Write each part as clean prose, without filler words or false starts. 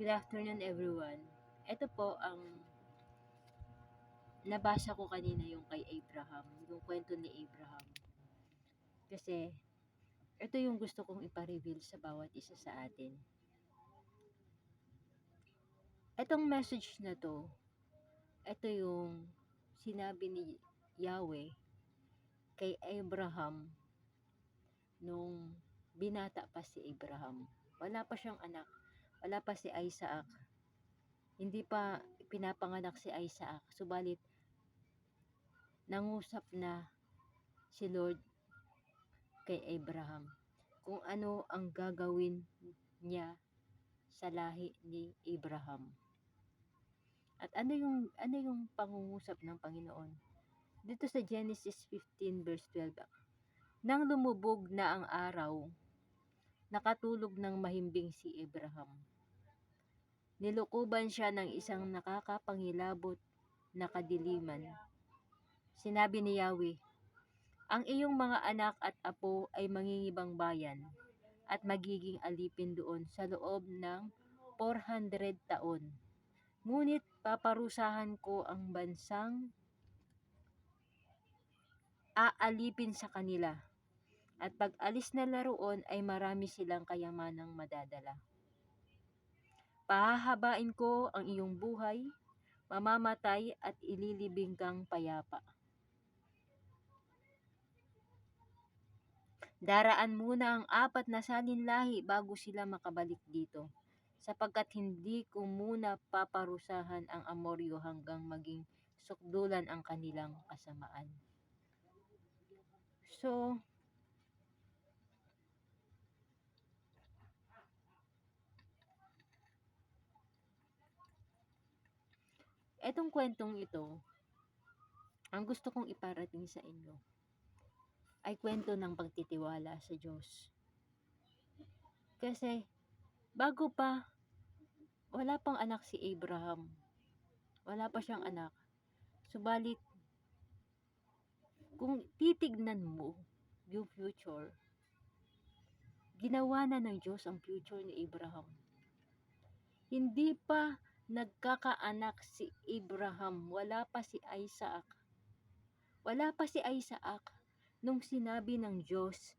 Good afternoon everyone. Ito po ang nabasa ko kanina yung kay Abraham, yung kwento ni Abraham. Kasi ito yung gusto kong ipa-reveal sa bawat isa sa atin. Itong message na to, ito yung sinabi ni Yahweh kay Abraham nung binata pa si Abraham. Wala pa siyang anak, wala pa si Isaac. Hindi pa pinapanganak si Isaac, subalit nangusap na si Lord kay Abraham kung ano ang gagawin niya sa lahi ni Abraham. At ano yung pangungusap ng Panginoon? Dito sa Genesis 15 verse 12. Nang lumubog na ang araw, nakatulog ng mahimbing si Abraham. Nilukuban siya ng isang nakakapangilabot na kadiliman. Sinabi ni Yahweh, ang iyong mga anak at apo ay mangingibang bayan at magiging alipin doon sa loob ng 400 taon. Ngunit paparusahan ko ang bansang aalipin sa kanila. At pag alis nila roon ay marami silang kayamanang madadala. Pahahabain ko ang iyong buhay, mamamatay at ililibing kang payapa. Daraan muna ang 4 na salinlahi bago sila makabalik dito, sapagkat hindi ko muna paparusahan ang Amoryo hanggang maging sukdulan ang kanilang kasamaan. So, etong kwentong ito, ang gusto kong iparating sa inyo ay kwento ng pagtitiwala sa Diyos. Kasi, bago pa, wala pang anak si Abraham. Wala pa siyang anak. Subalit, kung titignan mo yung future, ginawa na ng Diyos ang future ni Abraham. Hindi pa nagkakaanak si Abraham. Wala pa si Isaac. Wala pa si Isaac nung sinabi ng Diyos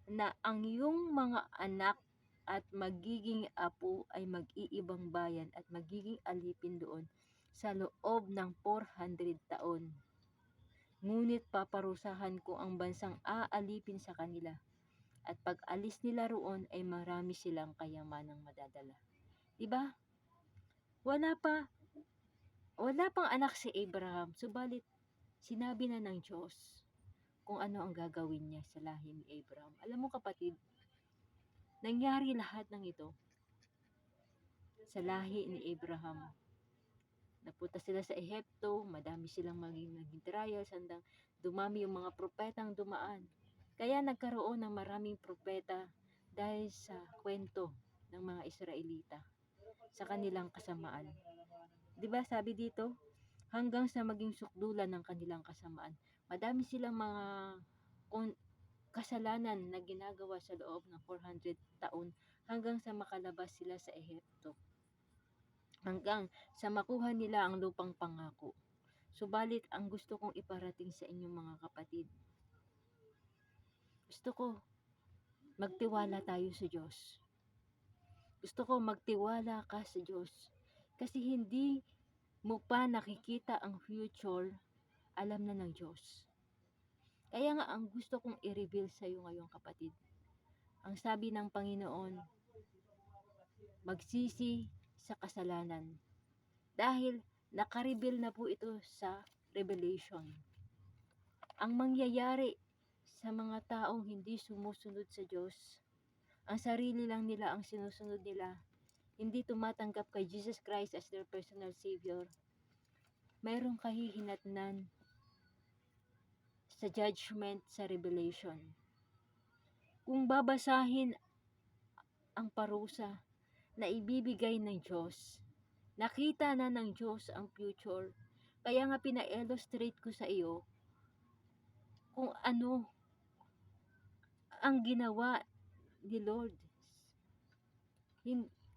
na ang iyong mga anak at magiging apo ay mag-iibang bayan at magiging alipin doon sa loob ng 400 taon. Ngunit paparusahan ko ang bansang aalipin sa kanila at pag alis nila roon ay marami silang kayamanang madadala. Diba? Wala pang anak si Abraham, subalit sinabi na ng Diyos kung ano ang gagawin niya sa lahi ni Abraham. Alam mo kapatid, nangyari lahat ng ito sa lahi ni Abraham. Napunta sila sa Ehipto, madami silang maging trials, hanggang dumami yung mga propetang dumaan. Kaya nagkaroon ng maraming propeta dahil sa kwento ng mga Israelita sa kanilang kasamaan. 'Di ba sabi dito, hanggang sa maging sukdulan ng kanilang kasamaan. Madami silang mga kasalanan na ginagawa sa loob ng 400 taon hanggang sa makalabas sila sa Ehipto. Hanggang sa makuha nila ang lupang pangako. Subalit ang gusto kong iparating sa inyong mga kapatid, gusto ko magtiwala tayo sa Diyos. Gusto ko magtiwala ka sa Diyos. Kasi hindi mo pa nakikita ang future, alam na ng Diyos. Kaya nga ang gusto kong i-reveal sa iyo ngayon kapatid, ang sabi ng Panginoon, magsisi sa kasalanan. Dahil nakareveal na po ito sa Revelation. Ang mangyayari sa mga taong hindi sumusunod sa Diyos, ang sarili lang nila ang sinusunod nila, hindi tumatanggap kay Jesus Christ as their personal Savior, mayroong kahihinatnan sa judgment sa Revelation. Kung babasahin ang parusa na ibibigay ng Diyos, nakita na ng Diyos ang future. Kaya nga pina-illustrate ko sa iyo kung ano ang ginawa ni Lord.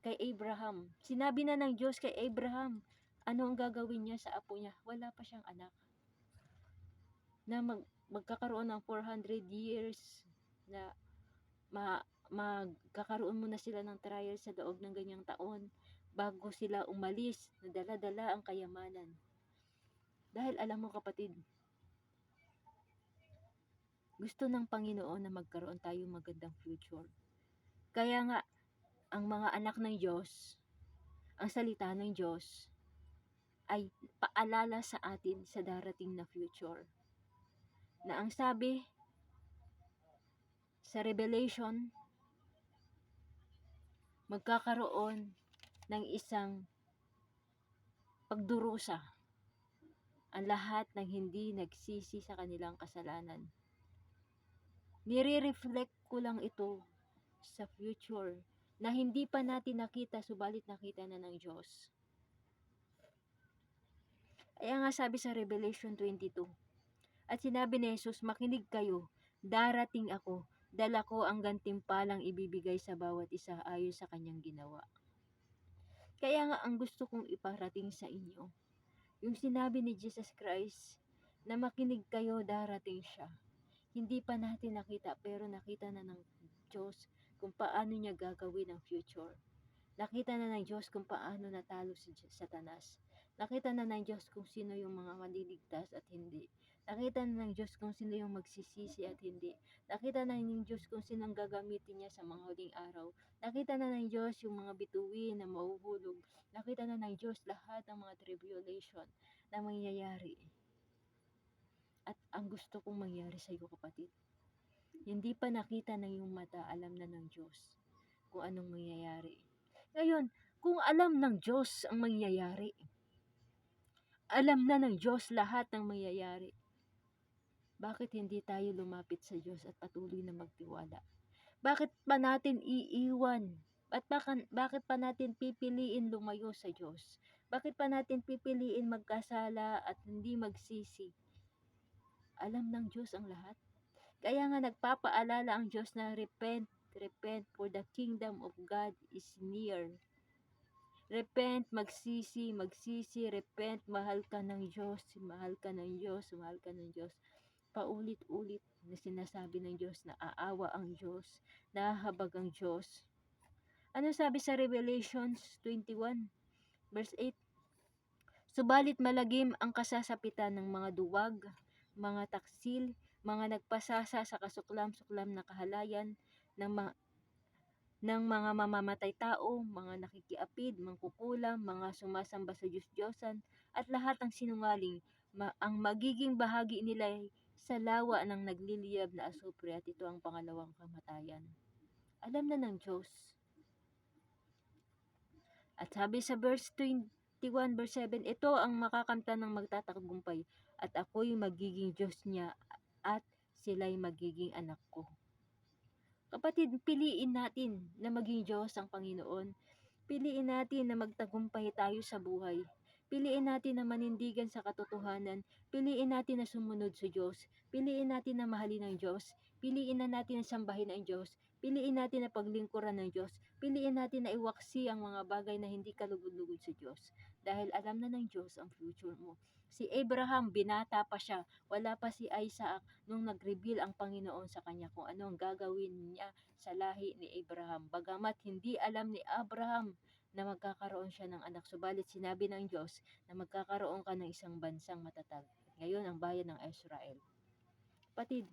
kay Abraham. Sinabi na ng Diyos kay Abraham, ano ang gagawin niya sa apo niya? Wala pa siyang anak. Na magkakaroon ng 400 years na magkakaroon muna sila ng trial sa loob ng ganyang taon bago sila umalis na dala-dala ang kayamanan. Dahil alam mo kapatid, gusto ng Panginoon na magkaroon tayo magandang future. Kaya nga, ang mga anak ng Diyos, ang salita ng Diyos, ay paalala sa atin sa darating na future. Na ang sabi sa Revelation, magkakaroon ng isang pagdurusa ang lahat ng hindi nagsisi sa kanilang kasalanan. Nire-reflect ko lang ito sa future na hindi pa natin nakita subalit nakita na ng Diyos. Kaya nga sabi sa Revelation 22, at sinabi ni Jesus, makinig kayo, darating ako, dala ko ang gantimpalang ibibigay sa bawat isa ayon sa kanyang ginawa. Kaya nga ang gusto kong iparating sa inyo, yung sinabi ni Jesus Christ, na makinig kayo, darating siya. Hindi pa natin nakita pero nakita na ng Diyos kung paano niya gagawin ang future. Nakita na ng Diyos kung paano natalo si Satanas. Nakita na ng Diyos kung sino yung mga maliligtas at hindi. Nakita na ng Diyos kung sino yung magsisisi at hindi. Nakita na ng Diyos kung sino ang gagamitin niya sa mga huling araw. Nakita na ng Diyos yung mga bituin na mahuhulog. Nakita na ng Diyos lahat ng mga tribulation na mangyayari. At ang gusto kong mangyari sa iyo kapatid, hindi pa nakita ng iyong mata, alam na ng Diyos kung anong mangyayari. Ngayon, kung alam ng Diyos ang mangyayari, alam na ng Diyos lahat ng mangyayari, bakit hindi tayo lumapit sa Diyos at patuloy na magtiwala? Bakit pa natin iiwan? Bakit pa natin pipiliin lumayo sa Diyos? Bakit pa natin pipiliin magkasala at hindi magsisi? Alam ng Diyos ang lahat. Kaya nga nagpapaalala ang Diyos na repent, for the kingdom of God is near. Repent, magsisi, repent, mahal ka ng Diyos, mahal ka ng Diyos, mahal ka ng Diyos. Paulit-ulit na sinasabi ng Diyos na aawa ang Diyos, nahahabag ang Diyos. Ano sabi sa Revelations 21, verse 8? Subalit malagim ang kasasapitan ng mga duwag, mga taksil, mga nagpasasa sa kasuklam-suklam na kahalayan ng mga mamamatay tao, mga nakikiapid, mangkukulam, mga sumasamba sa Diyos-Diyosan, at lahat ng sinungaling, ang magiging bahagi nila ay sa lawa ng nagliliyab na asupre at ito ang pangalawang kamatayan. Alam na ng Diyos. At sabi sa verse 21, verse 7, ito ang makakamtan ng magtatagumpay at ako'y magiging Diyos niya at sila'y magiging anak ko. Kapatid, piliin natin na maging Diyos ang Panginoon. Piliin natin na magtagumpay tayo sa buhay. Piliin natin na manindigan sa katotohanan. Piliin natin na sumunod sa Diyos. Piliin natin na mahalin ang Diyos. Piliin na natin na sambahin ang Diyos. Piliin natin na paglingkuran ng Diyos. Piliin natin na iwaksi ang mga bagay na hindi kalugod-lugod sa Diyos. Dahil alam na ng Diyos ang future mo. Si Abraham, binata pa siya. Wala pa si Isaac nung nag-reveal ang Panginoon sa kanya kung ano ang gagawin niya sa lahi ni Abraham. Bagamat hindi alam ni Abraham na magkakaroon siya ng anak. Subalit sinabi ng Diyos na magkakaroon ka ng isang bansang matatag. Ngayon ang bayan ng Israel. Kapatid,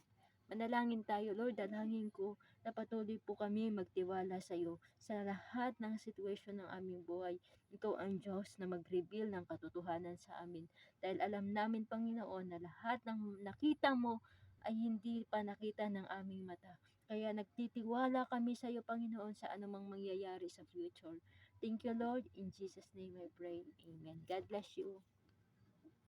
manalangin tayo. Lord, dalangin ko na patuloy po kami magtiwala sa iyo sa lahat ng sitwasyon ng aming buhay. Ikaw ang Diyos na mag-reveal ng katotohanan sa amin. Dahil alam namin, Panginoon, na lahat ng nakita mo ay hindi pa nakita ng aming mata. Kaya nagtitiwala kami sa iyo, Panginoon, sa anumang mangyayari sa future. Thank you, Lord. In Jesus' name I pray. Amen. God bless you.